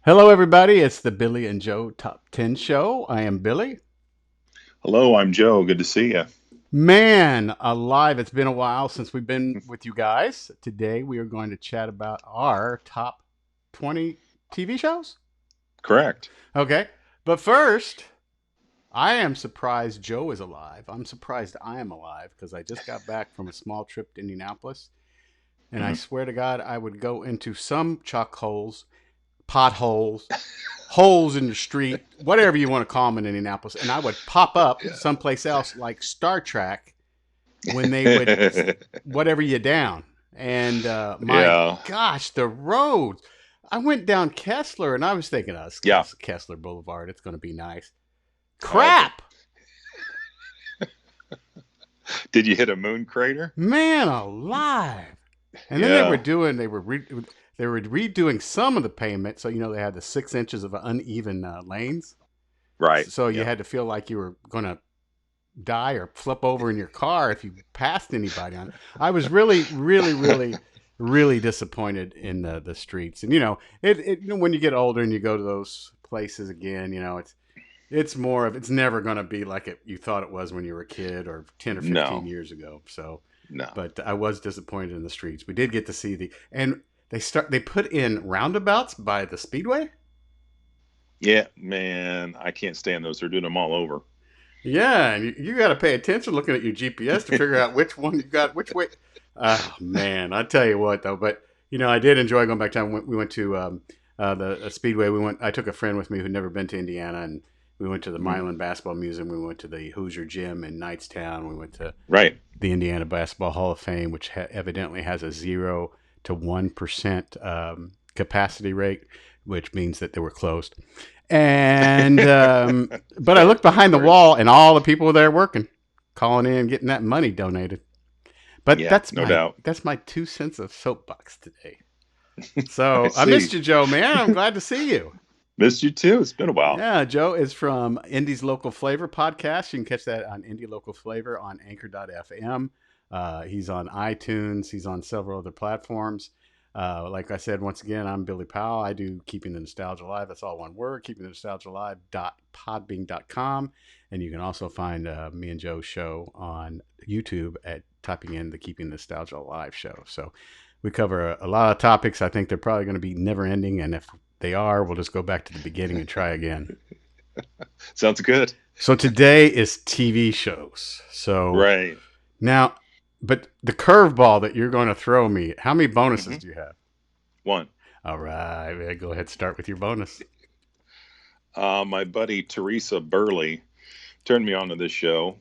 Hello, everybody. It's the Billy and Joe Top 10 Show. I am Billy. Hello, I'm Joe. Good to see you. Man, alive. It's been a while since we've been with you guys. Today, we are going to chat about our top 20 TV shows. Correct. Okay. But first, I am surprised Joe is alive. I'm surprised I am alive because I just got back from a small trip to Indianapolis. And I Mhm. swear to God, I would go into some chuck holes, potholes, holes in the street, whatever you want to call them in Indianapolis, and I would pop up someplace else like Star Trek when they would Yeah. whatever you down. And my Yeah. gosh, the roads. I went down Kessler and I was thinking, oh, it's Yeah. Kessler Boulevard. It's going to be nice. Oh, but Crap, did you hit a moon crater? man, alive. And then Yeah. they were redoing some of the pavement, so they had the 6 inches of uneven lanes. Right. So you Yep. had to feel like you were going to die or flip over in your car if you passed anybody on it. I was really, really, really, really disappointed in the streets. And when you get older and you go to those places again, it's more of it's never going to be like you thought it was when you were a kid or 10 or 15 No. years ago. So, No. but I was disappointed in the streets. We did get to see and they put in roundabouts by the speedway. Yeah, man, I can't stand those. They're doing them all over. Yeah, and you got to pay attention looking at your GPS to figure out which one you got, which way. Oh man, I tell you what though, but I did enjoy going back down. We went to the Speedway. We went. I took a friend with me who'd never been to Indiana, and we went to the Mhm. Milan Basketball Museum. We went to the Hoosier Gym in Knightstown. We went to Right. the Indiana Basketball Hall of Fame, which evidently has a 0 to 1% capacity rate, which means that they were closed. And but I looked Of behind the course. wall, and all the people were there working, calling in, getting that money donated. But Yeah, no doubt. that's my 2 cents of soapbox today. So I I missed see. you, Joe. Man, I'm glad to see you. Missed you too. It's been a while. Yeah, Joe is from Indie's Local Flavor podcast. You can catch that on Indie Local Flavor on Anchor.fm. He's on iTunes. He's on several other platforms. Like I said, once again, I'm Billy Powell. I do Keeping the Nostalgia Alive. That's all one word, keeping the nostalgia alive.podbean.com. And you can also find me and Joe's show on YouTube at typing in the Keeping Nostalgia Alive show. So we cover a lot of topics. I think they're probably going to be never ending. And if they are, we'll just go back to the beginning and try again. Sounds good. So today is TV shows. So Right. now, but the curveball that you're going to throw me, how many bonuses Hmm. do you have? One. All right, go ahead, start with your bonus. My buddy Teresa Burley turned me on to this show.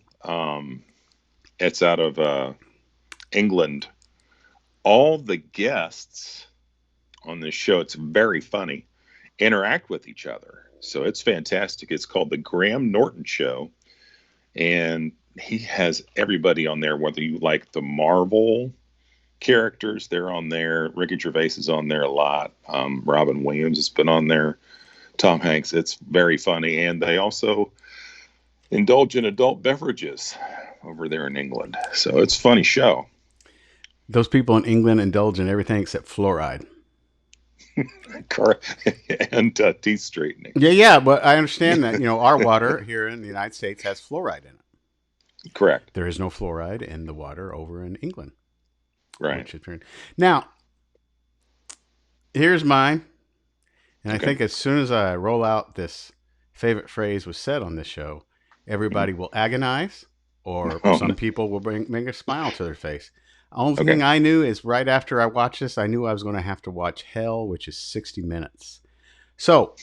It's out of England. All the guests on this show, it's very funny, interact with each other. So it's fantastic. It's called The Graham Norton Show. And he has everybody on there, whether you like the Marvel characters, they're on there. Ricky Gervais is on there a lot. Robin Williams has been on there. Tom Hanks. It's very funny. And they also indulge in adult beverages over there in England. So it's a funny show. Those people in England indulge in everything except fluoride. And teeth straightening. Yeah, yeah, but I understand that. Our water here in the United States has fluoride in it. Correct. There is no fluoride in the water over in England, Right. which is now. Here's mine, and I Okay. think as soon as I roll out this favorite phrase was said on this show, Mhm. everybody will agonize, or Oh, no. some people will bring a smile to their face. Only Okay. thing I knew is right after I watched this, I knew I was going to have to watch Hell, which is 60 minutes. So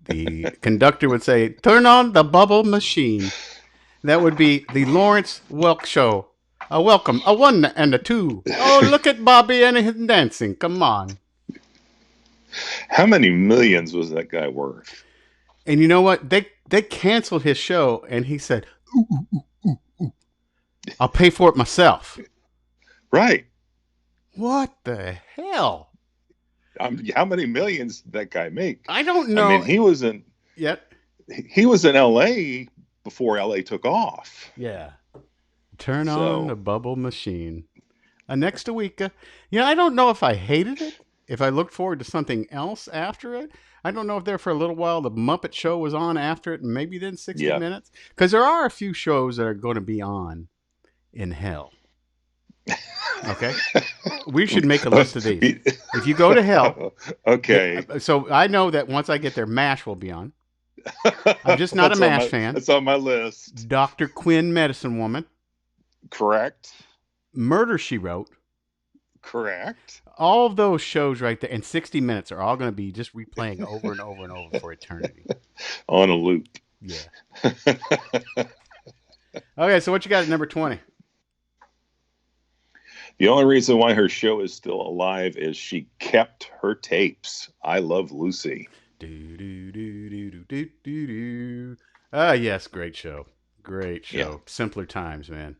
the conductor would say, "Turn on the bubble machine." That would be the Lawrence Welk show. A welcome, a one and a two. Oh, look at Bobby and his dancing. Come on. How many millions was that guy worth? And you know what? They canceled his show, and he said, "I'll pay for it myself." Right. What the hell? How many millions did that guy make? I don't I mean, know yet. he was in L.A. before L.A. took off. Yeah. Turn on the So bubble machine. Next week, I don't know if I hated it, if I looked forward to something else after it, I don't know if there for a little while the Muppet Show was on after it, and maybe then 60 Yeah. Minutes, because there are a few shows that are going to be on in hell. Okay, we should make a list of these. If you go to hell, Okay. so I know that once I get there, MASH will be on. I'm just not a MASH fan. That's on my list. Dr. Quinn, Medicine Woman, Correct. Murder She Wrote. Correct. All of those shows right there, and 60 Minutes are all going to be just replaying over and over and over for eternity. On a loop. Yeah. Okay, so what you got at number 20? The only reason why her show is still alive is she kept her tapes. I Love Lucy. Yes, great show. Great show. Yeah. Simpler times, man.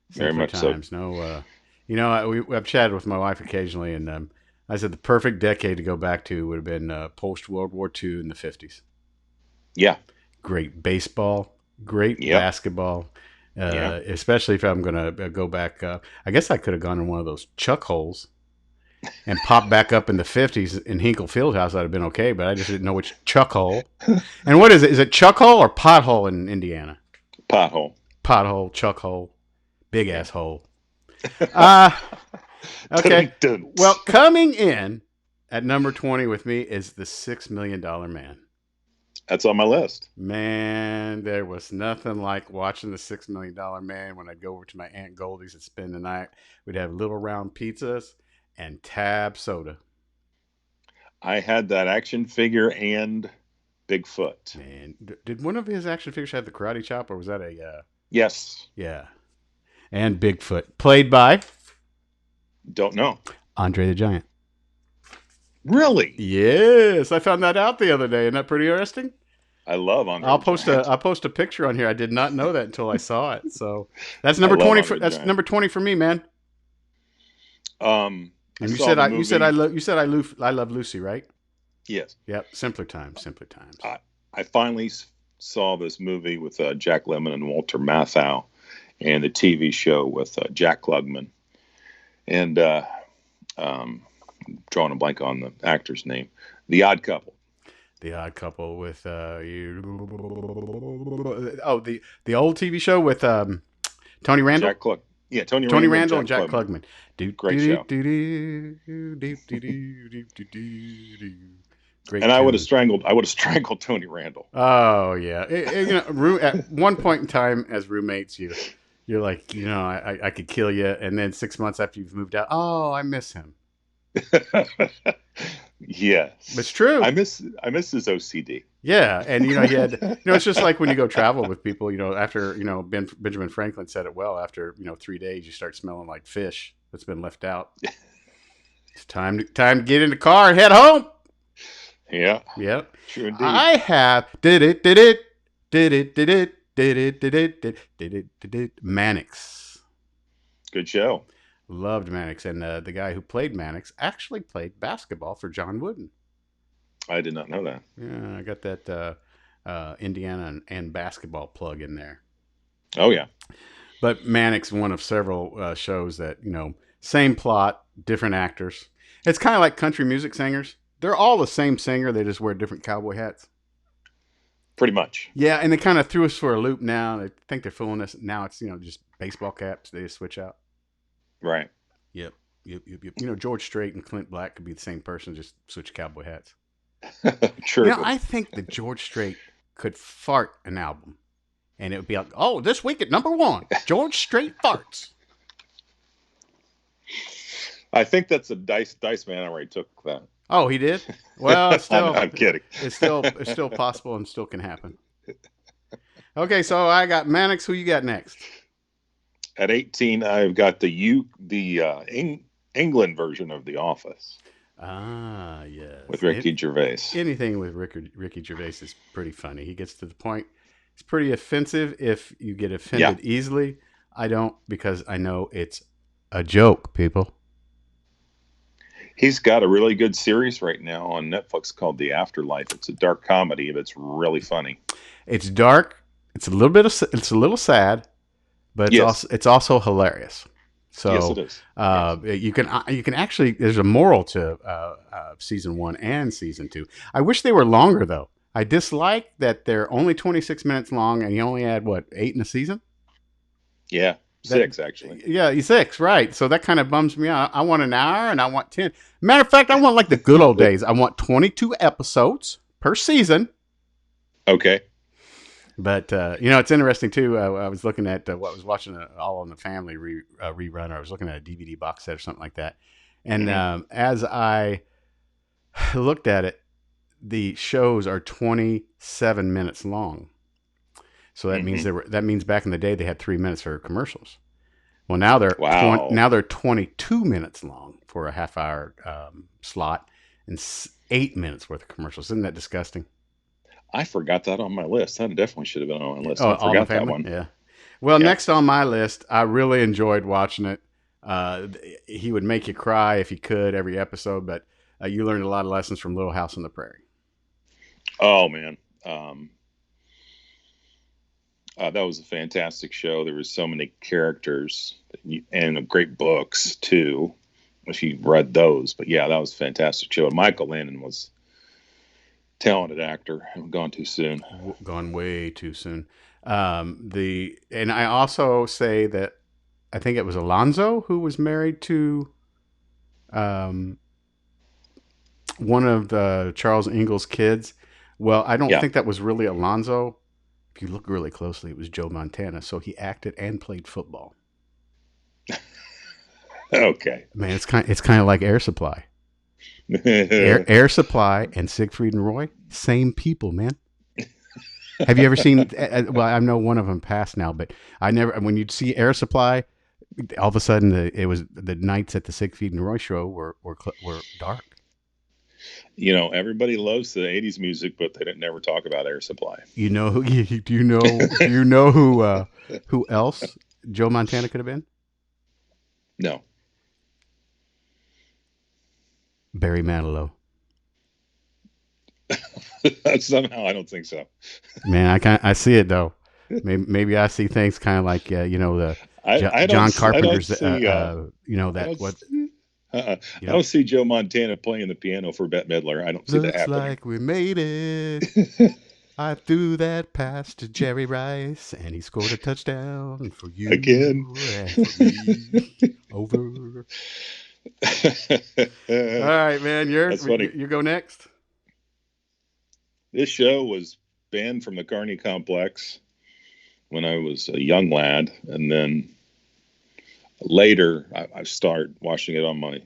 Very Simpler much so. times. No, I've chatted with my wife occasionally, and I said the perfect decade to go back to would have been post World War II in the 50s. Yeah. Great baseball, great Yep. basketball. Yeah. Especially if I'm going to go back. I guess I could have gone in one of those chuck holes and popped back up in the 50s in Hinkle Fieldhouse. I'd have been okay, but I just didn't know which chuck hole. And what is it? Is it chuck hole or pothole in Indiana? Pothole. Pothole, chuck hole, big ass hole. Okay. Well, coming in at number 20 with me is the $6 Million Man. That's on my list. Man, there was nothing like watching the $6 Million Man when I'd go over to my Aunt Goldie's and spend the night. We'd have little round pizzas and Tab soda. I had that action figure and Bigfoot. Man, did one of his action figures have the karate chop, or was that a... Yes. Yeah. And Bigfoot. Played by... Don't know. Andre the Giant. Really? Yes, I found that out the other day. Isn't that pretty interesting? I love Andre. I'll post a picture on here. I did not know that until I saw it. So that's number 20 for number 20 for me, man. And you said I love Lucy, right? Yes. Yep. Simpler times. I finally saw this movie with Jack Lemmon and Walter Matthau, and the TV show with Jack Klugman, and drawing a blank on the actor's name. The Odd Couple. The Odd Couple with the old TV show with Tony Randall. Tony Randall and Jack Klugman. Great show. Great. And I would have strangled Tony Randall. Oh yeah. At one point in time, as roommates, you're like, I could kill you, and then 6 months after you've moved out, oh, I miss him. Yes, it's true. I miss his OCD. Yeah, and he had, it's just like when you go travel with people, after, Benjamin Franklin said it well. After 3 days, you start smelling like fish that's been left out. It's time to get in the car and head home. Yeah. Yep. True indeed. I have Mannix. Good show. Loved Mannix, and the guy who played Mannix actually played basketball for John Wooden. I did not know that. Yeah, I got that Indiana and basketball plug in there. Oh yeah. But Mannix, one of several shows that same plot, different actors. It's kind of like country music singers. They're all the same singer. They just wear different cowboy hats. Pretty much. Yeah, and they kind of threw us for a loop now. They think they're fooling us. Now it's just baseball caps. They just switch out. Right. Yep. George Strait and Clint Black could be the same person, just switch cowboy hats. True. I think that George Strait could fart an album, and it would be like, oh, this week at number 1, George Strait farts. I think that's a Dice Man already took that. Oh, he did? Well, it's still, I'm kidding. It's still possible and still can happen. Okay, so I got Mannix. Who you got next? At 18, I've got the England version of The Office. Ah, yes. With Ricky Gervais. Anything with Ricky Gervais is pretty funny. He gets to the point. It's pretty offensive if you get offended easily. I don't, because I know it's a joke, people. He's got a really good series right now on Netflix called The Afterlife. It's a dark comedy, but it's really funny. It's dark. It's a little sad, but it's also hilarious. Yes, it So is. Yes. you can actually, there's a moral to season one and season two. I wish they were longer though. I dislike that they're only 26 minutes long and you only add what, 8 in a season. Yeah. That 6 actually. Yeah, 6, right? So that kind of bums me out. I want an hour and I want 10. Matter of fact, I want like the good old days. I want 22 episodes per season. Okay. But you know, it's interesting too. I was looking at what I was watching All in the Family rerun, or I was looking at a DVD box set or something like that. And Hmm. as I looked at it, the shows are 27 minutes long. So Hmm. that means back in the day they had 3 minutes for commercials. Well, Wow. now they're 22 minutes long for a half hour slot and 8 minutes worth of commercials. Isn't that disgusting? I forgot that on my list. That definitely should have been on my list. Oh, I All in the forgot that Family. one. Yeah. Well, Yeah. next on my list, I really enjoyed watching it. Uh, he would make you cry if he could every episode, but you learned a lot of lessons from Little House on the Prairie. Oh man. Um, that was a fantastic show. There was so many characters and great books too. If you read those, but yeah, that was a fantastic show. And Michael Landon was a talented actor. Gone too soon. Gone way too soon. The and I also say that I think it was Alonzo who was married to um, one of Charles Ingalls' kids. Well, I don't Yeah. think that was really Alonzo. If you look really closely, it was Joe Montana. So he acted and played football. Okay. Man, it's kind of like Air Supply. Air Supply and Siegfried and Roy, same people, man. Have you ever seen? Well, I know one of them passed now, but I never. When you'd see Air Supply, all of a sudden it was the nights at the Siegfried and Roy show were dark. Everybody loves the '80s music, but they didn't never talk about Air Supply. You know who? Do you know who else Joe Montana could have been? No. Barry Manilow. Somehow I don't think so. Man, I see it though. Maybe I see things kind of like the I don't John I don't Carpenter's see I that don't what see, you I know don't see Joe Montana playing the piano for Bette Midler. I don't see that looks happening. like we made it. I threw that pass to Jerry Rice, and he scored a touchdown for Again. you and for me. Over. All right, man. That's funny. You go next. This show was banned from the Carney Complex when I was a young lad, and then later I started watching it on my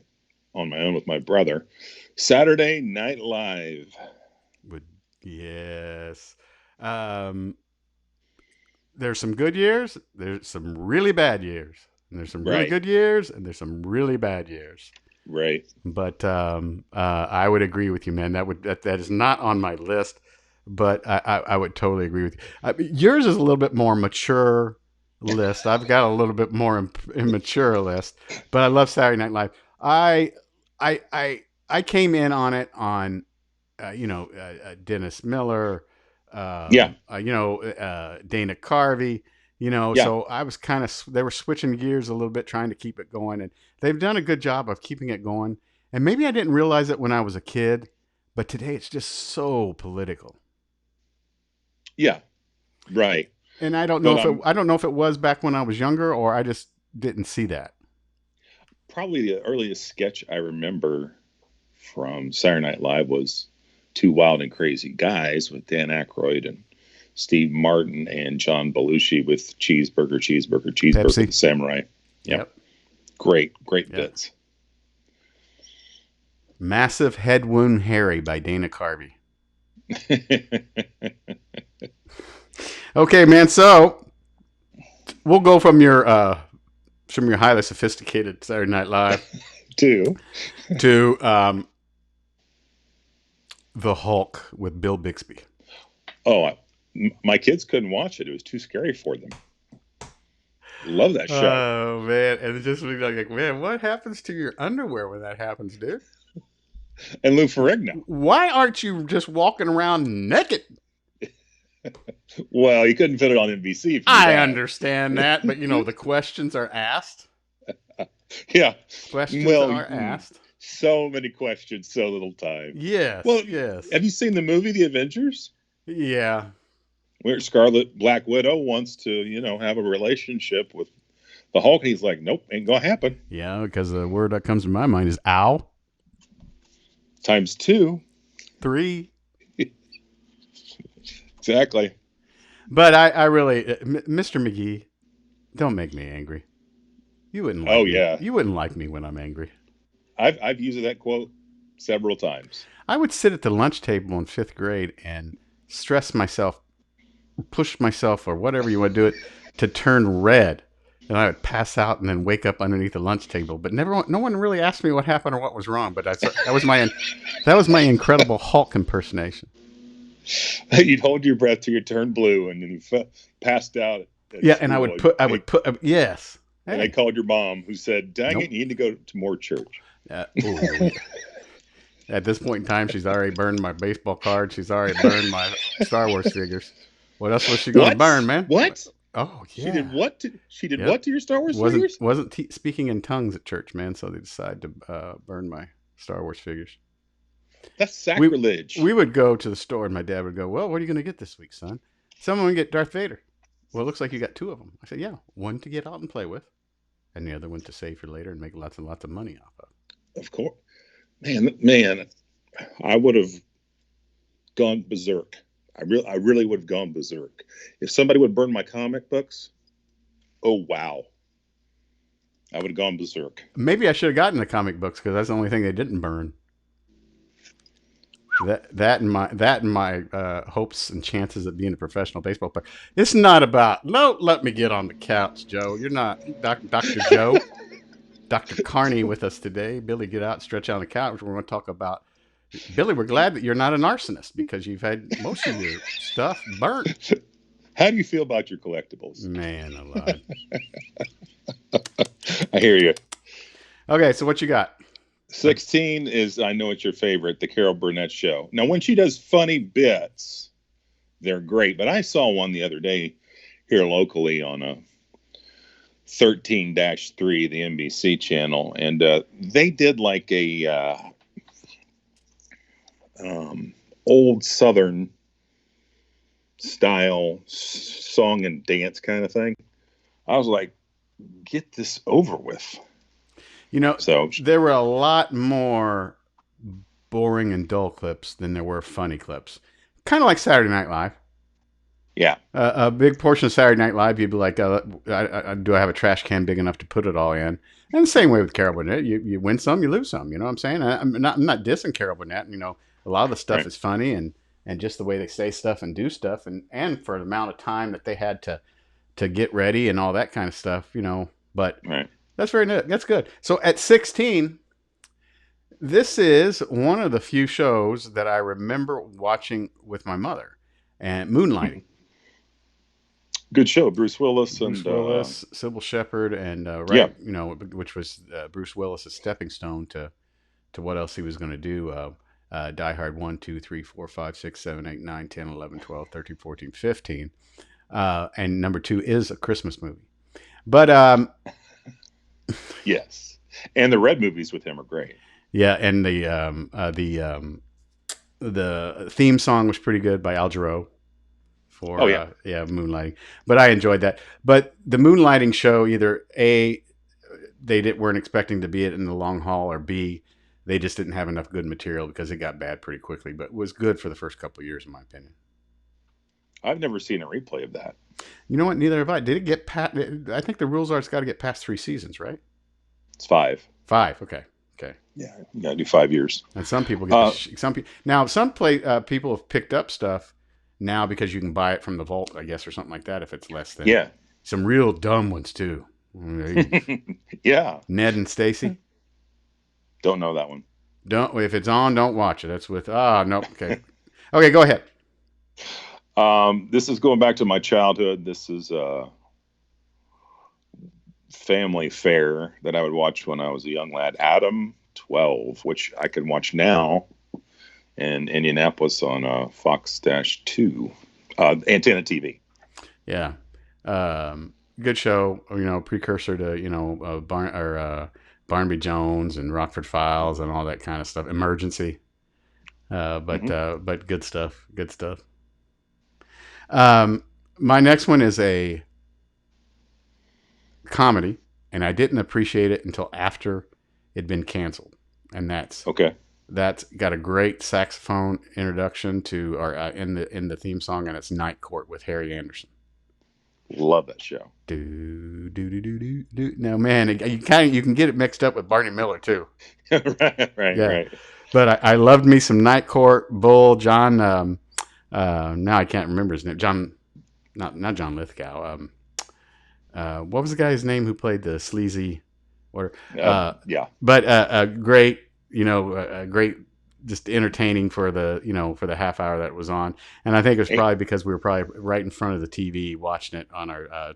own with my brother. Saturday Night Live. Would yes. Um, there's some good years. There's some really bad years. And there's some really Right. good years, and there's some really bad years. Right. But I would agree with you, man. That is not on my list, but I would totally agree with you. Yours is a little bit more mature list. I've got a little bit more immature list, but I love Saturday Night Live. I I came in on it on Dennis Miller, Yeah. Dana Carvey. Yeah. So I was they were switching gears a little bit, trying to keep it going, and they've done a good job of keeping it going. And maybe I didn't realize it when I was a kid, but today it's just so political. Yeah. Right. And I don't know But if it was back when I was younger, or I just didn't see that. probably the earliest sketch I remember from Saturday Night Live was Two Wild and Crazy Guys with Dan Aykroyd and Steve Martin and John Belushi with Cheeseburger, Cheeseburger, Cheeseburger, Pepsi. the Samurai. Yep. Yep. Great Yeah. bits. Massive Head Wound Harry by Dana Carvey. Okay, man. So we'll go from your highly sophisticated Saturday Night Live Two. to the Hulk with Bill Bixby. Oh, my kids couldn't watch it. It was too scary for them. Love that show. Oh man, and it just was like, man, what happens to your underwear when that happens, dude? And Lou Ferrigno. Why aren't you just walking around naked? Well, you couldn't fit it on NBC. If you I tried. understand that, but the questions are asked. Yeah. Questions Well, are asked. so many questions, so little time. Yes, Well, yes. have you seen the movie The Avengers? Yeah. Where Scarlet Black Widow wants to, have a relationship with the Hulk. He's like, nope, ain't gonna happen. Yeah, because the word that comes to my mind is ow. Times two. 3. Exactly. But I really, Mr. McGee, don't make me angry. You wouldn't Oh like me. yeah. You wouldn't like me when I'm angry. I've used that quote several times. I would sit at the lunch table in 5th grade and stress myself, push myself, or whatever you want to do it, to turn red. And I would pass out and then wake up underneath the lunch table. But no one really asked me what happened or what was wrong. But that was my incredible Hulk impersonation. You'd hold your breath till you turned blue, and then you passed out at Yeah, and school. yes. And I Hey, called your mom, who said, "Dang it, nope. you need to go to more church." Ooh, at this point in time, she's already burned my baseball card. She's already burned my Star Wars figures. What else was she going to burn, What? man? What? Oh She did yeah, what? She did yep. what to your Star Wars Wasn't figures? wasn't speaking in tongues at church, man. So they decided to burn my Star Wars figures. That's We sacrilege. we would go to the store, and my dad would go, "Well, what are you going to get this week, son?" Someone would get Darth Vader. Well, it looks like you got 2 of them. I said, "Yeah, one to get out and play with, and the other one to save for later and make lots and lots of money off of." Of course, man, I would have gone berserk. I really would have gone berserk if somebody would burn my comic books. Oh wow, I would have gone berserk. Maybe I should have gotten the comic books because that's the only thing they didn't burn. That and my hopes and chances of being a professional baseball player. It's not about no. Let me get on the couch, Joe. You're not Dr. Joe, Dr. Carney with us today. Billy, get out, stretch out on the couch. We're going to talk about Billy. We're glad that you're not an arsonist because you've had most of your stuff burnt. How do you feel about your collectibles? Man alive. I hear you. Okay, so what you got? 16 is, I know it's your favorite, the Carol Burnett show. Now, when she does funny bits, they're great. But I saw one the other day here locally on a 13-3, the NBC channel, and they did like a old Southern style song and dance kind of thing. I was like, get this over with. You know, So, there were a lot more boring and dull clips than there were funny clips. Kind of like Saturday Night Live. yeah, A big portion of Saturday Night Live, you'd be like, do I have a trash can big enough to put it all in? And the same way with Carol Burnett. You win some, you lose some. You know what I'm saying? I'm not dissing Carol Burnett. You know, a lot of the stuff right, is funny and just the way they say stuff and do stuff and for the amount of time that they had to get ready and all that kind of stuff. You know, but right. that's very good. That's good. So at 16, this is one of the few shows that I remember watching with my mother, and Moonlighting. Good show. Bruce Willis Bruce and Willis, Sybil Shepherd, and yeah, which was Bruce Willis's stepping stone to what else he was going to do. Die Hard 1, 2, 3, 4, 5, 6, 7, 8, 9, 10, 11, 12, 13, 14, 15. And number 2 is a Christmas movie. But yes. And the Red movies with him are great. yeah, and the theme song was pretty good by Al Jarreau Oh for yeah, Moonlighting. But I enjoyed that. But the Moonlighting show, either A, weren't expecting to be it in the long haul, or B, they just didn't have enough good material because it got bad pretty quickly. But it was good for the first couple of years, in my opinion. I've never seen a replay of that. You know what? Neither have I. Did it get past? I think the rules are it's got to get past 3 seasons, right? It's 5. 5. Okay. Okay. Yeah, you gotta do 5 years. And some people get some people now. People have picked up stuff now because you can buy it from the vault, I guess, or something like that. If it's less than Yeah, some real dumb ones too. yeah. Ned and Stacy. Don't know that one. Don't if it's on, don't watch it. That's with no. Okay, okay, go ahead. This is going back to my childhood. This is family fare that I would watch when I was a young lad. Adam 12, which I can watch now in Indianapolis on Fox 2 antenna TV. Yeah, good show. You know, precursor to Barnaby Jones and Rockford Files and all that kind of stuff. Emergency, Hmm. but good stuff. Good stuff. Um, my next one is a comedy, and I didn't appreciate it until after it'd been canceled, and Okay. that's got a great saxophone introduction to our in the theme song, and it's Night Court with Harry Anderson. Love that show. Do do do do do do. No man, you can get it mixed up with Barney Miller too. Right, right, Yeah, right. but I loved me some Night Court. Bull John. Now I can't remember his name. John, not John Lithgow. What was the guy's name who played the sleazy? Or, Yeah. but a great, great, just entertaining for for the half hour that it was on. And I think it was Hey, probably because we were probably right in front of the TV watching it on our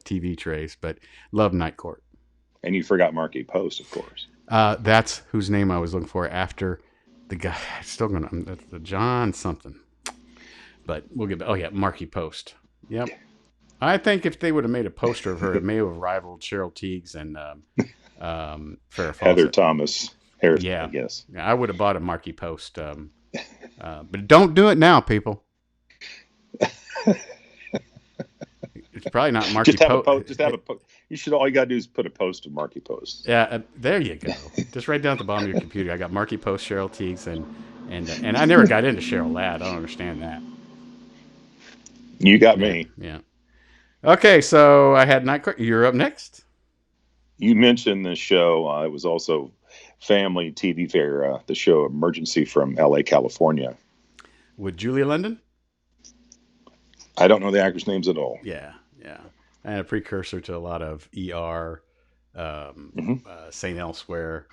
TV trays. But love Night Court. and you forgot Marky Post, of course. That's whose name I was looking for after the guy. Still gonna that's the John something. But we'll get. Oh yeah, Marky Post. Yep. I think if they would have made a poster of her, it may have rivaled Cheryl Tiegs and Farrah Heather Fawcett. Thomas Harrison, I Yeah. guess. Yeah, I would have bought a Marky Post. But don't do it now, people. It's probably not Marky Just have a Post. post. Just have a post. You should. All you gotta do is put a post of Marky Post. Yeah, there you go. Just right down at the bottom of your computer. I got Marky Post, Cheryl Tiegs, and I never got into Cheryl Ladd. I don't understand that. You got Yeah, me. yeah. Okay, so I had Night Court. You're up next You mentioned the show. It was also family TV fare. The show Emergency from L.A., California. with Julia London. I don't know the actors' names at all. Yeah, yeah, and a precursor to a lot of ER, Hmm. Saint Elsewhere,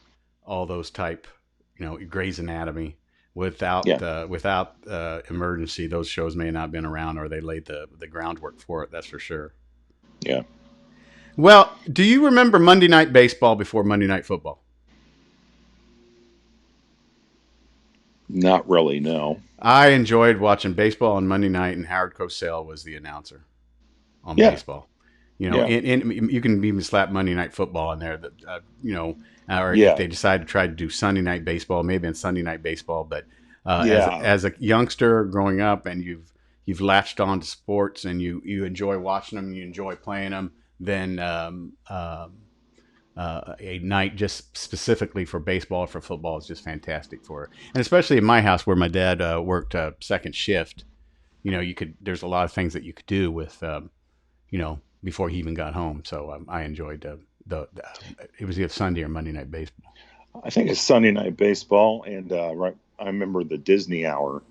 all those type, Grey's Anatomy. Yeah. Without Emergency, those shows may not have been around, or they laid the groundwork for it. That's for sure. Yeah. Well, do you remember Monday Night Baseball before Monday Night Football? Not really. No. I enjoyed watching baseball on Monday night, and Howard Cosell was the announcer on Yeah. baseball. Yeah. And you can even slap Monday Night Football in there. That or if Yeah. they decide to try to do Sunday Night Baseball, maybe on Sunday Night Baseball. But Yeah. as a youngster growing up, and you've latched on to sports, and you enjoy watching them, you enjoy playing them, then a night just specifically for baseball or for football is just fantastic for it. And especially in my house where my dad worked second shift, you could there's a lot of things that you could do with before he even got home. So I enjoyed the it was either Sunday or Monday Night Baseball. I think it's Sunday Night Baseball, and right. I remember the Disney Hour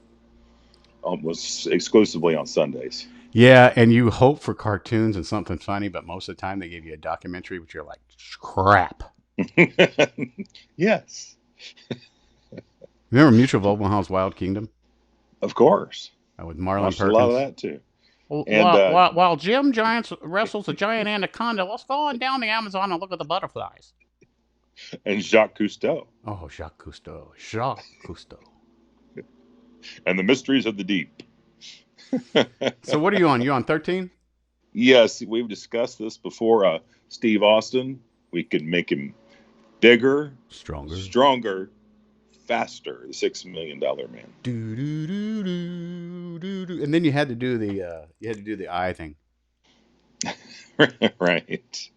was exclusively on Sundays. Yeah, and you hope for cartoons and something funny, but most of the time they give you a documentary, which you're like, crap. Yes, Remember Mutual of Omaha's Wild Kingdom of course. with Marlon Watched a lot of Perkins? that too. And While Jim Giants wrestles a giant anaconda, let's go on down the Amazon and look at the butterflies. Jacques Cousteau Oh, Jacques Cousteau. Jacques Cousteau. and the Mysteries of the Deep. So what are you on? You on 13? Yes, we've discussed this before. Steve Austin, we could make him bigger, Stronger. stronger, faster. The $6 Million Man. Do, do, do, do, do, do. And then you had to do the eye thing. Right.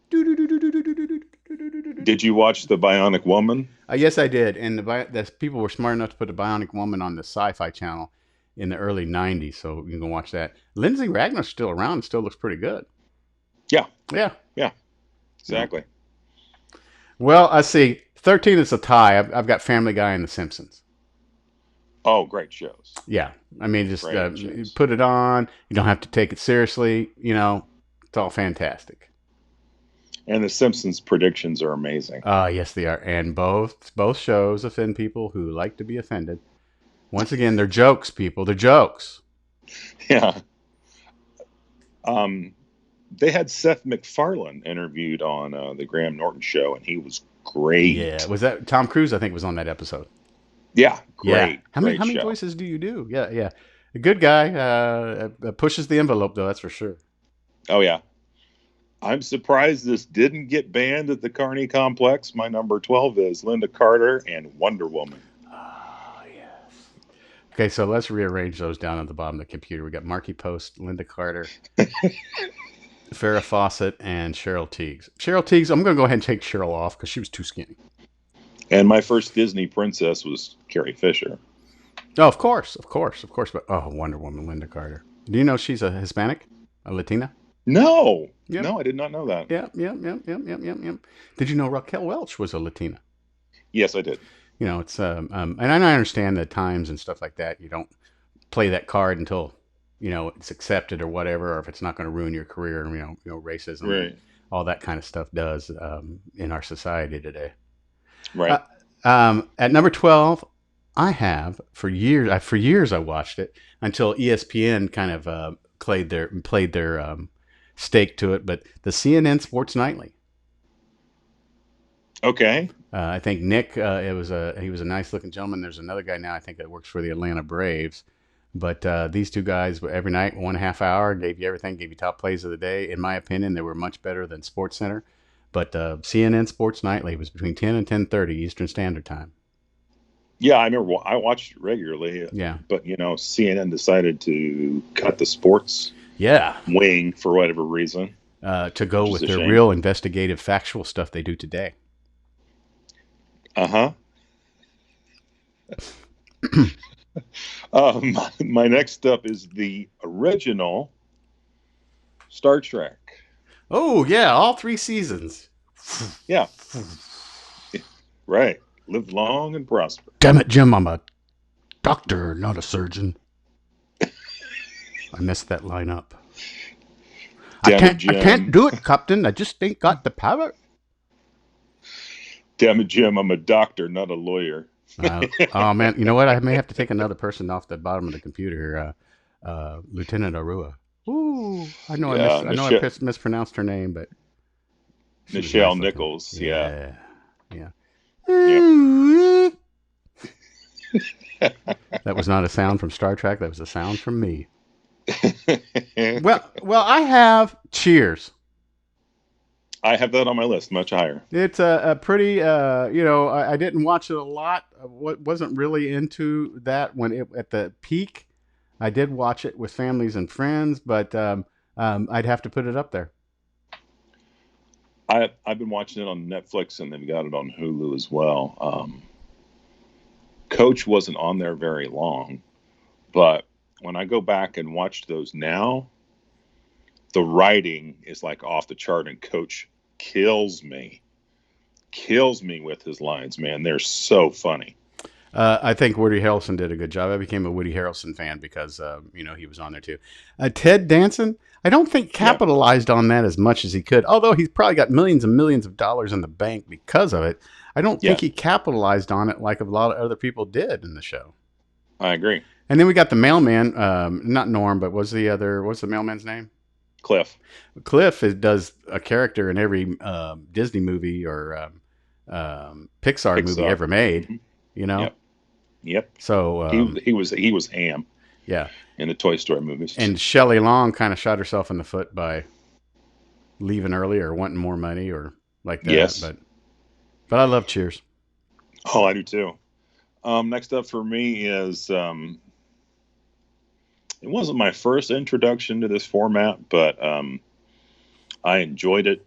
Do, do, do, do, do, do, do, do, do, do, do, do. Did you watch The Bionic Woman? Yes, I did. And the people were smart enough to put the Bionic Woman on the Sci-Fi Channel in the early '90s, so you can watch that. Lindsay Ragnar's still around and still looks pretty good. Yeah, Yeah. yeah, Yeah. exactly. Well, I see. 13 is a tie. I've got Family Guy and The Simpsons. Oh, great shows. Yeah. I mean, just Great shows. put it on. You don't have to take it seriously. It's all fantastic. And The Simpsons predictions are amazing. Yes, they are. And both shows offend people who like to be offended. Once again, they're jokes, people. They're jokes. Yeah. Um, they had Seth MacFarlane interviewed on the Graham Norton show, and he was Yeah. great. Was that Tom Cruise? I think was on that episode. Yeah, Yeah. great, How many great show. voices do you do? Yeah, yeah. A good guy pushes the envelope though. That's for sure. Oh yeah. I'm surprised this didn't get banned at the Carney Complex. My number 12 is Linda Carter and Wonder Woman. Oh, yes. Okay, so let's rearrange those down at the bottom of the computer. We got Marky Post, Linda Carter, Farrah Fawcett, and Cheryl Tiegs. Cheryl Tiegs, I'm going to go ahead and take Cheryl off because she was too skinny. And my first Disney princess was Carrie Fisher. Oh, of course, of course, of course. But oh, Wonder Woman, Linda Carter. Do you know she's a Hispanic, a Latina? No, Yep, no, I did not know that. yep, yep, yep, yep, yep, yep, yep. Did you know Raquel Welch was a Latina? Yes, I did. You know, it's and I understand the times and stuff like that. You don't play that card until it's accepted or whatever, or if it's not going to ruin your career. Racism and Right, all that kind of stuff does in our society today. Uh, right. at number 12, I have for years I watched it until ESPN kind of played their stake to it. But the CNN Sports Nightly. Okay. I think Nick, he was a nice looking gentleman. There's another guy now I think that works for the Atlanta Braves. But these two guys every night, 1.5 hour, gave you everything, gave you top plays of the day. In my opinion, they were much better than Sports Center. But CNN Sports Nightly was between 10 and 10:30 Eastern Standard Time. Yeah, I remember I watched it regularly, Yeah, but CNN decided to cut the sports yeah. wing for whatever reason, To go which is with a their shame. real investigative, factual stuff they do today. Uh huh. My next up is the original Star Trek. Oh yeah, all 3 seasons. Yeah, right. Live long and prosper. Damn it, Jim! I'm a doctor, not a surgeon. I messed that line up. Damn it, I can't Jim. do it, Captain. I just ain't got the power. Damn it, Jim. I'm a doctor, not a lawyer. Oh man, you know what? I may have to take another person off the bottom of the computer here. Lieutenant Arua. Ooh, Yeah, I know mispronounced her name, but she was Nichelle nice looking. Nichols. Yeah. Yeah, yeah. Yep. That was not a sound from Star Trek. That was a sound from me. Well, I have Cheers. I have that on my list, much higher. It's a pretty, I didn't watch it a lot. Wasn't really into that when it at the peak. I did watch it with families and friends, but I'd have to put it up there. I've been watching it on Netflix and they've got it on Hulu as well. Coach wasn't on there very long, but when I go back and watch those now, the writing is like off the chart, and Coach kills me with his lines. Man, they're so funny. I think Woody Harrelson did a good job. I became a Woody Harrelson fan because he was on there too. Ted Danson, I don't think Yep. capitalized on that as much as he could. Although he's probably got millions and millions of dollars in the bank because of it, I don't think Yeah, he capitalized on it like a lot of other people did in the show. I agree. And then we got the mailman, not Norm, but what's the mailman's name? Cliff. Cliff does a character in every Disney movie or Pixar movie Pixar. ever made. Hmm. You know, Yep. Yep. so He was Ham yeah. in the Toy Story movies. And Shelley Long kind of shot herself in the foot by leaving early or wanting more money or like that. Yes. But I love Cheers. Oh, I do too. Next up for me is it wasn't my first introduction to this format, but I enjoyed it.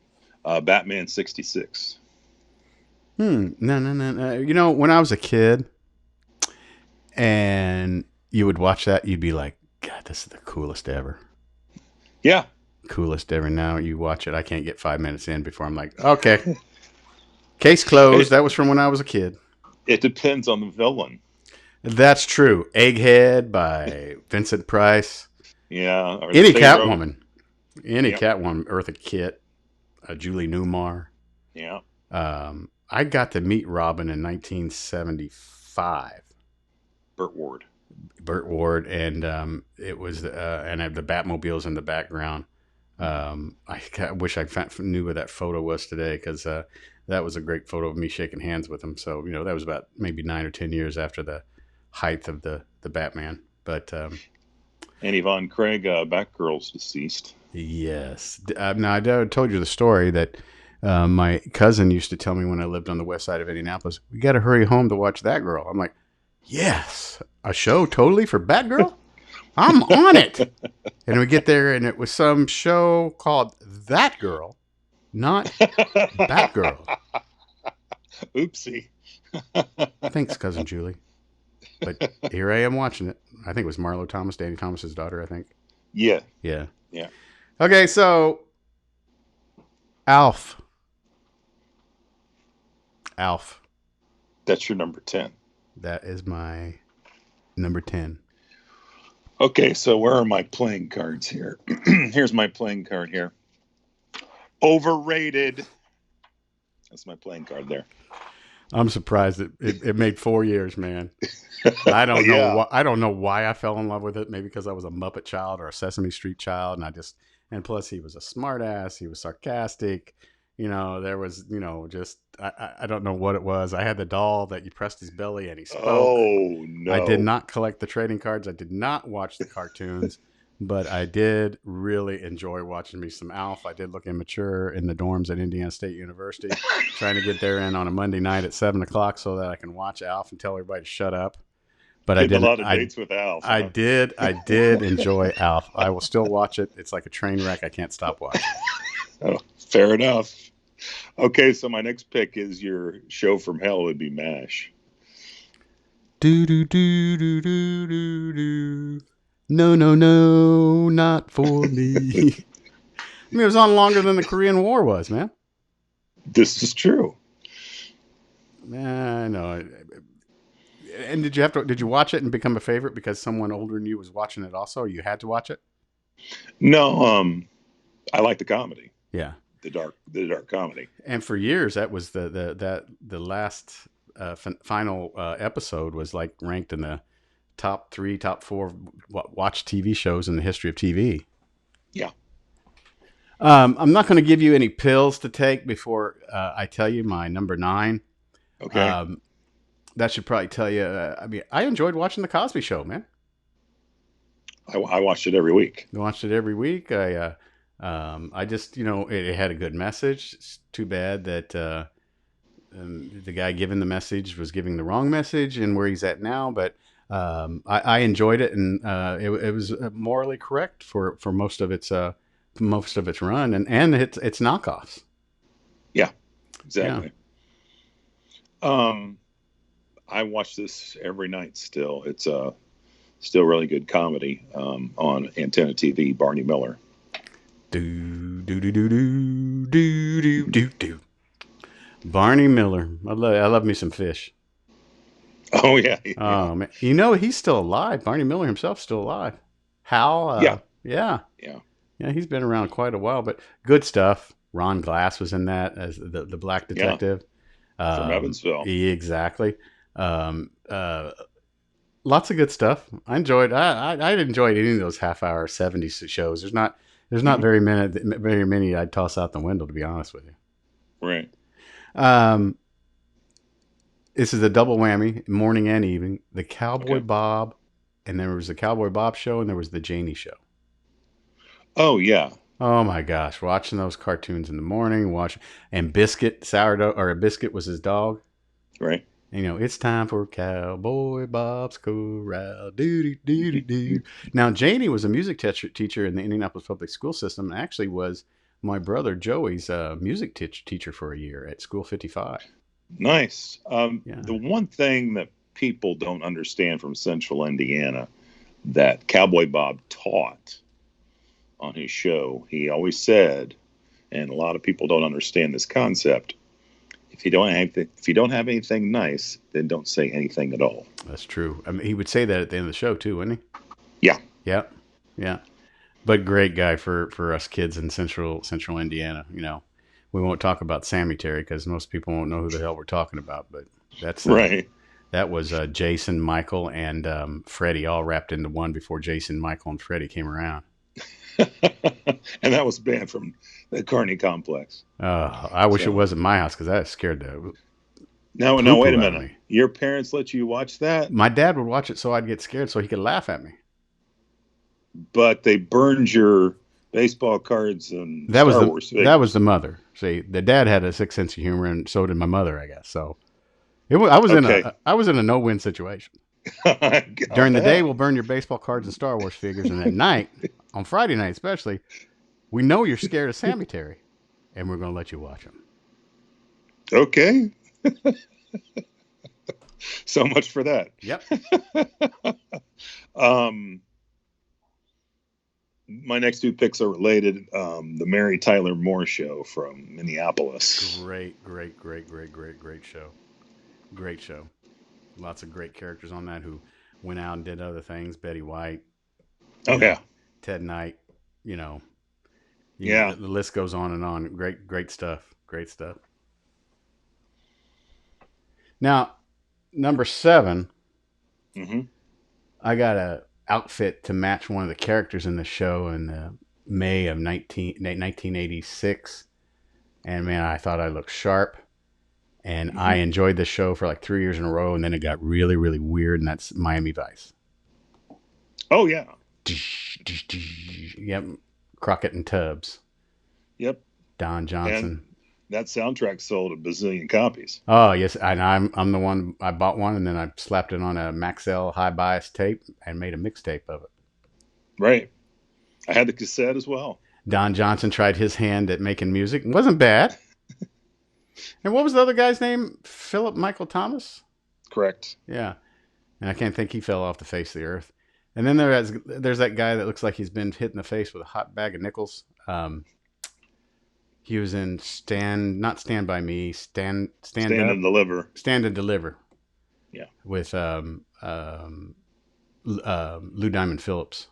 Batman 66. No, no, no, no. When I was a kid and you would watch that, you'd be like, God, this is the coolest ever. Yeah, Coolest ever. Now you watch it, I can't get 5 minutes in before I'm like, okay, case closed. it, That was from when I was a kid. it depends on the villain. That's true. Egghead by Vincent Price. Yeah, or Any Pharaoh. Catwoman. Any Yep. Catwoman. Eartha Kitt. Julie Newmar. Yeah. I got to meet Robin in 1975. Burt Ward. Burt Ward, and it was and I have the Batmobiles in the background. I wish I knew where that photo was today because that was a great photo of me shaking hands with him. So that was about maybe 9 or 10 years after the height of the Batman. But And Yvonne Craig, Batgirl's deceased. Yes. Now, I told you the story that my cousin used to tell me when I lived on the west side of Indianapolis, we got to hurry home to watch That Girl. I'm like, yes, a show totally for Batgirl? I'm on it. And we get there, and it was some show called That Girl, not Batgirl. Oopsie. Thanks, Cousin Julie. But here I am watching it. I think it was Marlo Thomas, Danny Thomas's daughter, I think. Yeah. Yeah. Yeah. Okay, so Alf. Alf. That's your number 10. That is my number 10. Okay, so where are my playing cards here? Here's my playing card here. Overrated. That's my playing card there. I'm surprised it made 4 years, man. I don't know. Yeah. I don't know why I fell in love with it. Maybe because I was a Muppet child or a Sesame Street child, and plus he was a smartass. He was sarcastic. There was, just I don't know what it was. I had the doll that you pressed his belly and he spoke. Oh I did no. not collect the trading cards. I did not watch the cartoons, but I did really enjoy watching me some Alf. I did look immature in the dorms at Indiana State University, trying to get there in on a Monday night at 7 o'clock so that I can watch Alf and tell everybody to shut up. But I Getting a didn't. lot of dates with Alf. I Huh? did. I did enjoy Alf. I will still watch it. It's like a train wreck. I can't stop watching. Oh, fair enough. Okay, so my next pick is your show from hell would be MASH. Do do do do do do do. No, no, no, not for me. I mean, it was on longer than the Korean War was, man. This is true. I know. And did you watch it and become a favorite because someone older than you was watching it also, or you had to watch it? No, I like the comedy, Yeah. the dark comedy. And for years, that was the last final episode was like ranked in the top 3, top 4 watch TV shows in the history of TV. Yeah. I'm not going to give you any pills to take before I tell you my number 9. Okay. That should probably tell you. I mean, I enjoyed watching the Cosby Show, man. I watched it every week. I watched it every week. I just, it had a good message. It's too bad that the guy giving the message was giving the wrong message and where he's at now. But I enjoyed it, and it was morally correct for most of its run and its knockoffs. Yeah, Yeah. exactly. I watch this every night still. It's still really good comedy on Antenna TV, Barney Miller. Do do do do do do do do do. Barney Miller. I love me some fish. Oh yeah, yeah, Oh man, he's still alive. Barney Miller himself's still alive. Hal. yeah, Yeah, yeah. yeah. He's been around quite a while, but good stuff. Ron Glass was in that as the black Yeah, detective. from Evansville. Exactly. Um, uh, Lots of good stuff. I enjoyed any of those half-hour '70s shows. There's not Hmm. very many I'd toss out the window, to be honest with you. Right. Um, this is a double whammy, morning and evening. The Cowboy Okay. Bob, and there was the Cowboy Bob show, and there was the Janie show. Oh yeah. Oh my gosh, watching those cartoons in the morning, and Biscuit sourdough or a Biscuit was his dog. Right. It's time for Cowboy Bob's Corral. Doo doo doo doo doo. Now Janie was a music teacher in the Indianapolis public school system, and actually was my brother Joey's music teacher for a year at School 55. Nice. Yeah. The one thing that people don't understand from Central Indiana that Cowboy Bob taught on his show, he always said, and a lot of people don't understand this concept. If you don't have anything nice, then don't say anything at all. That's true. I mean, he would say that at the end of the show too, wouldn't he? Yeah. Yeah, yeah. But great guy for us kids in Central Indiana. We won't talk about Sammy Terry because most people won't know who the hell we're talking about. But that's Right. that was Jason, Michael, and Freddie all wrapped into one before Jason, Michael, and Freddie came around. And that was banned from the Kearney complex. I wish it So wasn't my house because that scared the now poo wait a poo out of minute. me. Your parents let you watch that, My dad would watch it so I'd get scared so he could laugh at me. but they burned your baseball cards and That was Star the Wars that was figures. the mother. See, the dad had a sick sense of humor, and so did my mother, I guess. So I was in Okay. a no win situation. I'll During the day, bet. we'll burn your baseball cards and Star Wars figures, and at night, on Friday night especially, we know you're scared of cemetery, and we're going to let you watch them. Okay. So much for that. Yep. Um, my next two picks are related. The Mary Tyler Moore Show from Minneapolis. Great show. Great show. Lots of great characters on that who went out and did other things. Betty White, Oh you know, yeah, Ted Knight, you know, yeah. the list goes on and on. Great stuff. Great stuff. Now, number 7, Hmm. I got a outfit to match one of the characters in the show in May of 1986. And man, I thought I looked sharp. And I Hmm. enjoyed the show for like 3 years in a row. And then it got really, really weird. And that's Miami Vice. Oh yeah. Yep. Crockett and Tubbs. Yep. Don And Johnson. that soundtrack sold a bazillion copies. Oh yes, and I'm the one. I bought one and then I slapped it on a Maxell high bias tape and made a mixtape of it. Right. I had the cassette as well. Don Johnson tried his hand at making music. It wasn't bad. And what was the other guy's name? Philip Michael Thomas? Correct. Yeah. And I can't think he fell off the face of the earth. And then there's that guy that looks like he's been hit in the face with a hot bag of nickels. He was in not Stand By Me, Stand Stand Up, and deliver. Stand and Deliver Yeah. with Lou Diamond Phillips.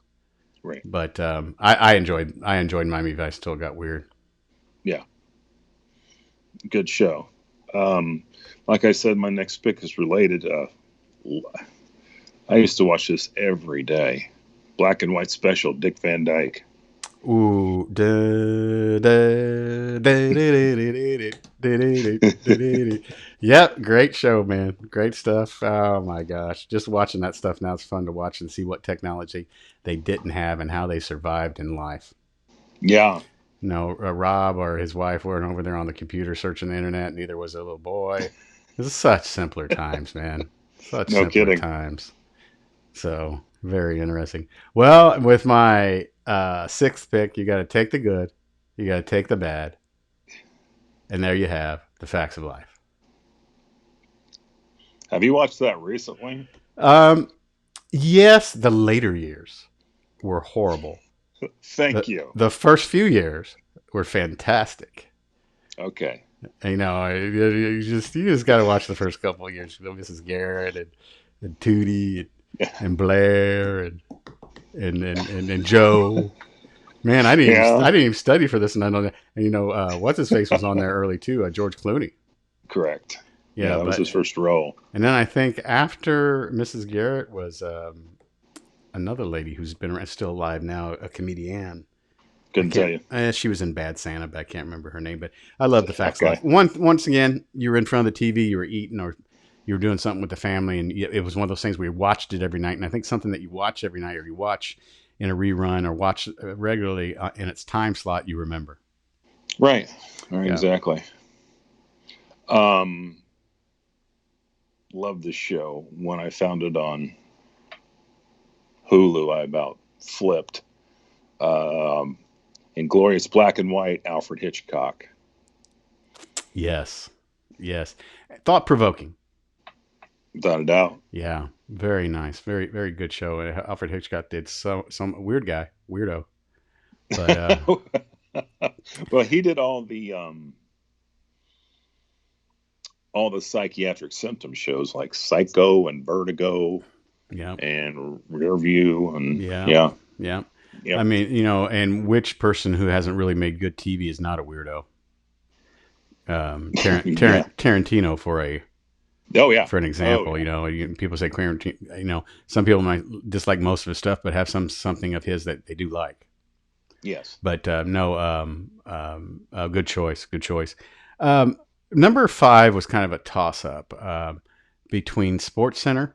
Right. But I enjoyed Miami Vice till it got weird. Yeah. Good show. Like I said, my next pick is related. I used to watch this every day. Black and white special, Dick Van Dyke. Ooh, da, da, da, da, da. Yep, great show, man. Great stuff. Oh my gosh, just watching that stuff now is fun to watch and see what technology they didn't have and how they survived in life. Yeah. No, Rob or his wife weren't over there on the computer searching the internet. Neither was a little boy. It was such simpler times, man. Such No simpler kidding. times. So very interesting. Well, with my 6th pick, you got to take the good, you got to take the bad, and there you have the facts of life. Have you watched that recently? Um, yes, the later years were horrible. Thank the you. The first few years were fantastic. Okay. You know, you just got to watch the first couple of years. You know, Mrs. Garrett and Tootie and Blair and Joe. Man, Yeah. I didn't even study for this, and I know that. And you know, what's his face was on there early too. George Clooney. Correct. Yeah, Yeah, that was but his first role. and then I think after Mrs. Garrett was another lady who's been still alive now, a comedian. I Couldn't tell can't. you. She was in Bad Santa, but I can't remember her name. But I love the facts of Okay. life. Once again, you were in front of the TV, you were eating, or you were doing something with the family, and it was one of those things where you watched it every night. And I think something that you watch every night, or you watch in a rerun, or watch regularly in its time slot, you remember. Right. Right. Yeah. Exactly. Um, Love this show. When I found it on Hulu, I about flipped. Um, Inglorious Black and White, Alfred Hitchcock. Yes. Yes. Thought provoking. Without a doubt. Yeah. Very nice. Very good show. Alfred Hitchcock did some weird guy, weirdo. But Well, he did all the psychiatric symptom shows like Psycho and Vertigo yeah. and Rear View and Yeah. yeah. Yeah. I Yep. mean, you know, and which person who hasn't really made good TV is not a weirdo? Yeah. Tarantino Oh yeah. for an Oh example. yeah. You know, people say Tarantino. You know, some people might dislike most of his stuff, but have something of his that they do like. Yes. But no, good choice. Good choice. Number 5 was kind of a toss up between Sports Center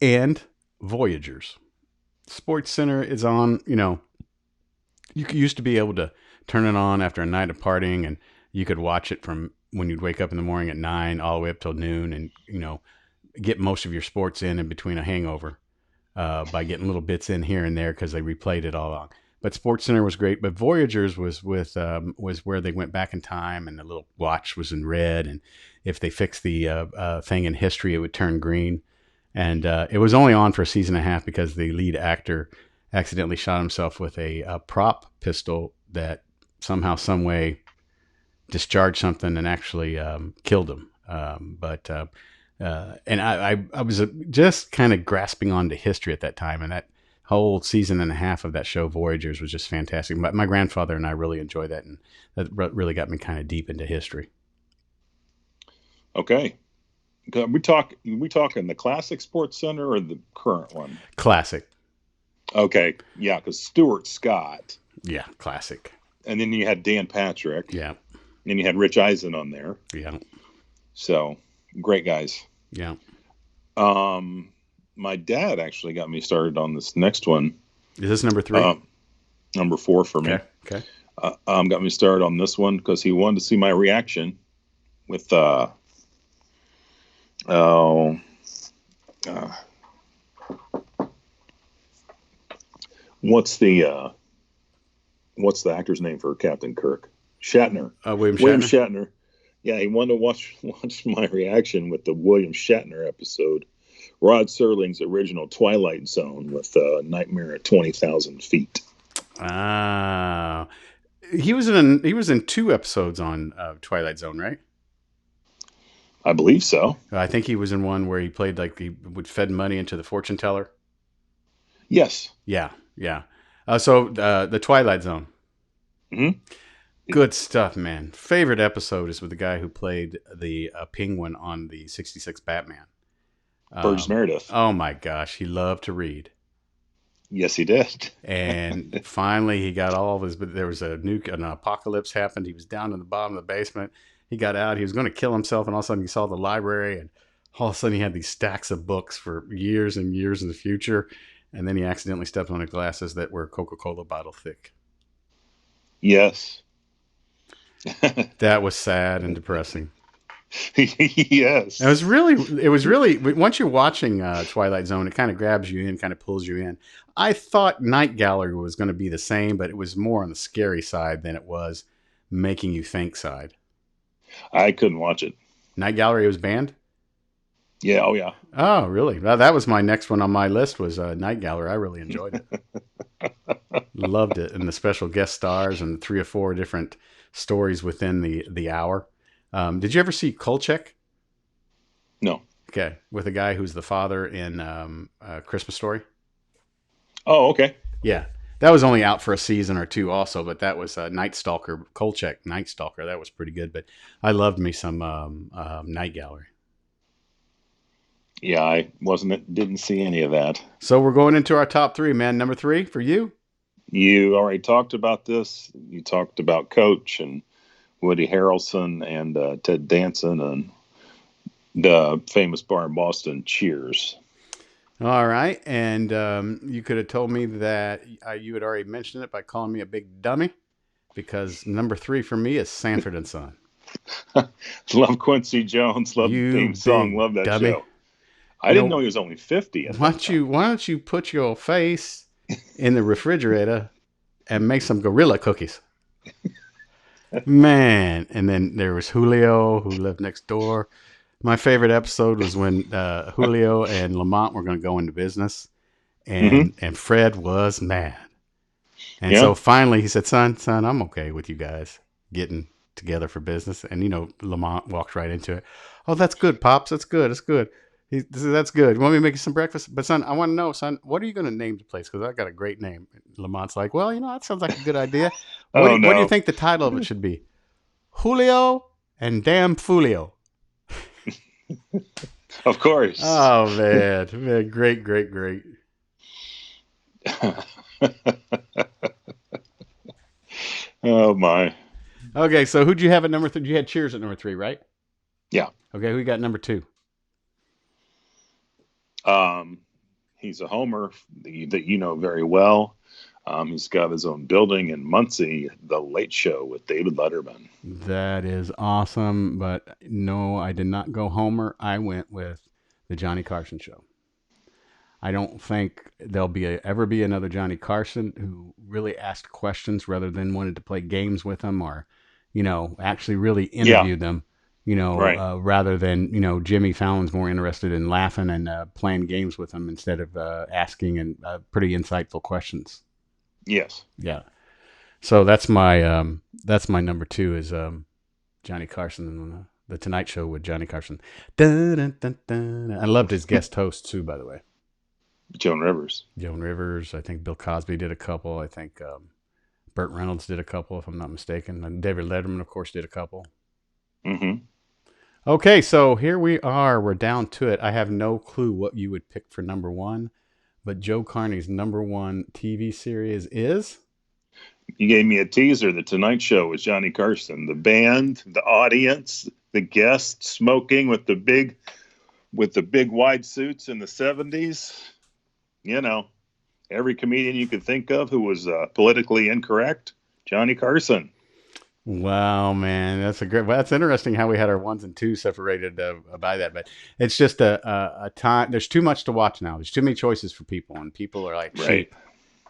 and Voyagers. Sports Center is on. You used to be able to turn it on after a night of partying, and you could watch it from when you'd wake up in the morning at 9 all the way up till noon, and get most of your sports in between a hangover by getting little bits in here and there because they replayed it all on. But Sports Center was great. But Voyagers was where they went back in time, and the little watch was in red, and if they fixed the thing in history, it would turn green. And it was only on for a season and a half because the lead actor accidentally shot himself with a prop pistol that somehow, some way, discharged something and actually killed him. And I was just kind of grasping onto history at that time, and that whole season and a half of that show, Voyagers, was just fantastic. My grandfather and I really enjoyed that, and that really got me kind of deep into history. Okay. We talking the classic Sports Center or the current one? Classic. Okay, yeah, because Stuart Scott. Yeah, classic. And then you had Dan Patrick. Yeah. And you had Rich Eisen on there. Yeah. So great guys. Yeah. My dad actually got me started on this next one. Is this number 3? Number 4 for me. Okay. Got me started on this one because he wanted to see my reaction with what's the actor's name for Captain Kirk? Shatner. William Shatner. Yeah, he wanted to watch my reaction with the William Shatner episode, Rod Serling's original Twilight Zone with Nightmare at 20,000 Feet. He was in 2 episodes on Twilight Zone, right? I believe so. I think he was in one where he played like he would fed money into the fortune teller. Yes. Yeah. So the Twilight Zone. Mm-hmm. Good stuff, man. Favorite episode is with the guy who played the Penguin on the '66 Batman. Burgess Meredith. Oh my gosh, he loved to read. Yes, he did. And finally, he got all of his. But there was an apocalypse happened. He was down in the bottom of the basement. He got out. He was going to kill himself, and all of a sudden, he saw the library, and all of a sudden, he had these stacks of books for years and years in the future. And then he accidentally stepped on the glasses that were Coca-Cola bottle thick. Yes. That was sad and depressing. Yes. It was really, once you're watching Twilight Zone, it kind of grabs you in, kind of pulls you in. I thought Night Gallery was going to be the same, but it was more on the scary side than it was making you think side. I couldn't watch it. Night Gallery was banned? Yeah. Oh, yeah. Oh, really? Well, that was my next one on my list was Night Gallery. I really enjoyed it. Loved it. And the special guest stars and 3 or 4 different stories within the hour. Did you ever see Kolchak? No. Okay. With a guy who's the father in Christmas Story? Oh, okay. Yeah. That was only out for a season or 2 also, but that was Night Stalker, Kolchak, Night Stalker. That was pretty good, but I loved me some Night Gallery. Yeah, I didn't see any of that. So we're going into our top 3, man. Number 3 for you? You already talked about this. You talked about Coach and Woody Harrelson and Ted Danson and the famous bar in Boston, Cheers. All right. And you could have told me that you had already mentioned it by calling me a big dummy, because number 3 for me is Sanford and Son. Love Quincy Jones. Love the theme song. Love that dummy. Show. I didn't know he was only 50. Why don't you put your face in the refrigerator and make some gorilla cookies? Man. And then there was Julio, who lived next door. My favorite episode was when Julio and Lamont were going to go into business, and Fred was mad. And so finally he said, son, I'm okay with you guys getting together for business. And, Lamont walked right into it. Oh, that's good, Pops. That's good. That's good. That's good. You want me to make you some breakfast? But, son, I want to know, son, what are you going to name the place? Because I got a great name. Lamont's like, well, that sounds like a good idea. What do you think the title of it should be? Julio and Damn Fulio. Of course. Oh, man. Great. Oh, my. Okay, so who'd you have at number 3? You had Cheers at number 3, right? Yeah. Okay, who got number 2? He's a homer that you know very well. He's got his own building in Muncie, The Late Show with David Letterman. That is awesome. But no, I did not go Homer. I went with the Johnny Carson show. I don't think ever be another Johnny Carson who really asked questions rather than wanted to play games with them or, actually really Yeah, interview them. right. Rather than Jimmy Fallon's more interested in laughing and playing games with them instead of asking and pretty insightful questions. Yes. Yeah. So that's my number two is Johnny Carson and the Tonight Show with Johnny Carson. Dun, dun, dun, dun. I loved his guest hosts too, by the way. Joan Rivers. Joan Rivers. I think Bill Cosby did a couple. I think Burt Reynolds did a couple, if I'm not mistaken. And David Letterman, of course, did a couple. Mm-hmm. Okay, so here we are. We're down to it. I have no clue what you would pick for number one, but Joe Carney's number one TV series is. You gave me a teaser. The Tonight Show with Johnny Carson. The band, the audience, the guests smoking with the big wide suits in the 70s. You know, every comedian you could think of who was politically incorrect. Johnny Carson. Wow, man, that's interesting how we had our ones and twos separated by that, but it's just a time. There's too much to watch now. There's too many choices for people, and people are like Right. sheep.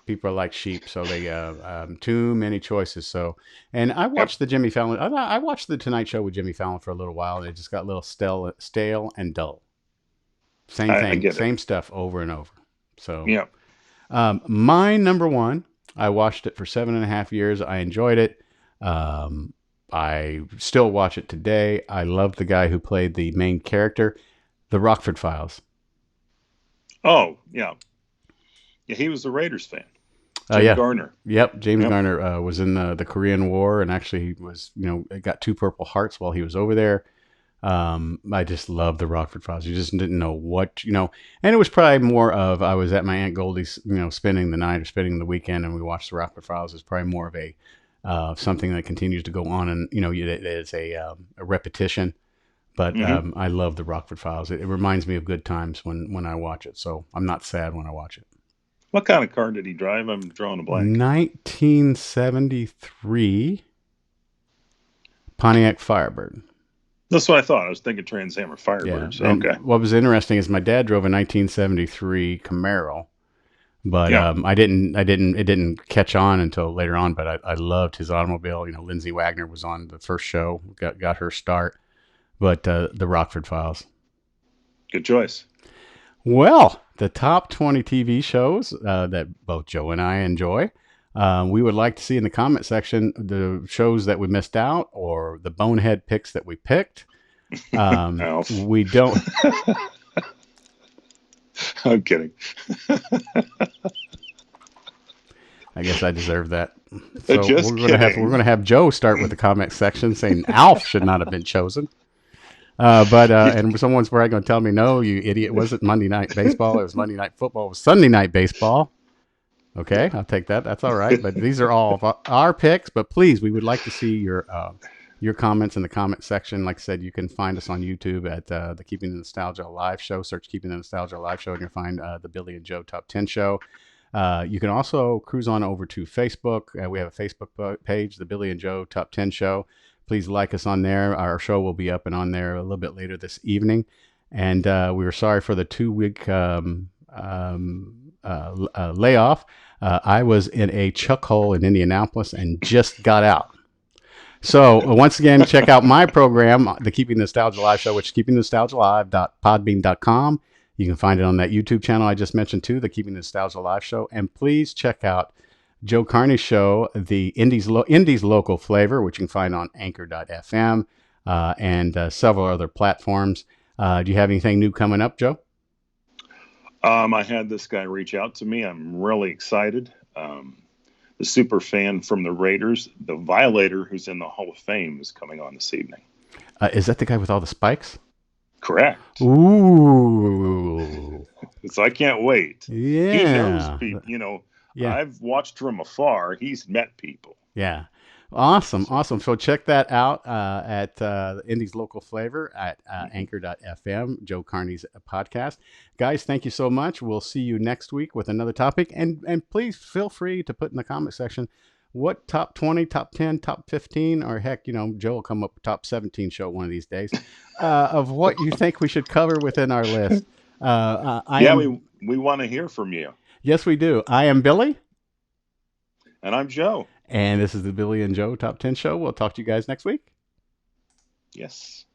People are like sheep, so they too many choices. So, and I Yep. watched the Jimmy Fallon. I watched the Tonight Show with Jimmy Fallon for a little while, and it just got a little stale and dull. Same I thing, get it. same stuff over and over. So, Yeah. my number one, I watched it for 7.5 years. I enjoyed it. Um, I still watch it today. I love the guy who played the main character, the Rockford Files. Oh, yeah. Yeah, he was a Raiders fan. Jim Yeah, Garner. yep. James Yep. Garner was in the Korean War, and actually he was, got two Purple Hearts while he was over there. I just love the Rockford Files. You just didn't know and it was probably more of I was at my Aunt Goldie's, spending the night or spending the weekend, and we watched the Rockford Files. It's probably more of a something that continues to go on, and it is a repetition. But Hmm. I love the Rockford Files. It reminds me of good times when I watch it, so I'm not sad when I watch it. What kind of car did he drive? I'm drawing a blank. 1973 Pontiac Firebird. That's what I thought. I was thinking Trans Am or Yeah, Firebirds. and Okay. what was interesting is my dad drove a 1973 Camaro, but Yeah. it didn't catch on until later on. But I loved his automobile. Lindsay Wagner was on the first show, got her start. But the Rockford Files. Good choice. Well, the top 20 TV shows that both Joe and I enjoy. We would like to see in the comment section the shows that we missed out or the bonehead picks that we picked. Alf. We don't. I'm kidding. I guess I deserve that. So Just we're kidding. gonna have Joe start with the comment section saying Alf should not have been chosen. And someone's probably going to tell me, no, you idiot, it wasn't Monday Night Baseball. It was Monday Night Football. It was Sunday Night Baseball. Okay, I'll take that. That's all right. But these are all of our picks. But please, we would like to see your comments in the comment section. Like I said, you can find us on YouTube at the Keeping the Nostalgia Live Show. Search Keeping the Nostalgia Live Show, and you'll find the Billy and Joe Top 10 Show. You can also cruise on over to Facebook. We have a Facebook page, the Billy and Joe Top 10 Show. Please like us on there. Our show will be up and on there a little bit later this evening. And we were sorry for the 2 week layoff. I was in a chuck hole in Indianapolis and just got out. So once again, check out my program, the Keeping Nostalgia Live Show, which is keepingnostalgialive.podbean.com. You can find it on that YouTube channel I just mentioned too, the Keeping Nostalgia Live Show. And please check out Joe Carney's show, the Indies Local Flavor, which you can find on anchor.fm and several other platforms. Do you have anything new coming up, Joe? I had this guy reach out to me. I'm really excited. The super fan from the Raiders, the Violator, who's in the Hall of Fame, is coming on this evening. Is that the guy with all the spikes? Correct. Ooh. So I can't wait. He knows Yeah. people. Yeah. I've watched from afar. He's met people. Yeah. Awesome, So, awesome. So check that out at Indie's Local Flavor at mhm. anchor.fm, Joe Carney's podcast. Guys, thank you so much. We'll see you next week with another topic. And please feel free to put in the comment section what top 20, top 10, top 15, or heck, Joe will come up with top 17 show one of these days of what you think we should cover within our list. I Yeah, am, we want to hear from you. yes, we do. I am Billy, And I'm Joe. and this is the Billy and Joe Top 10 Show. We'll talk to you guys next week. Yes.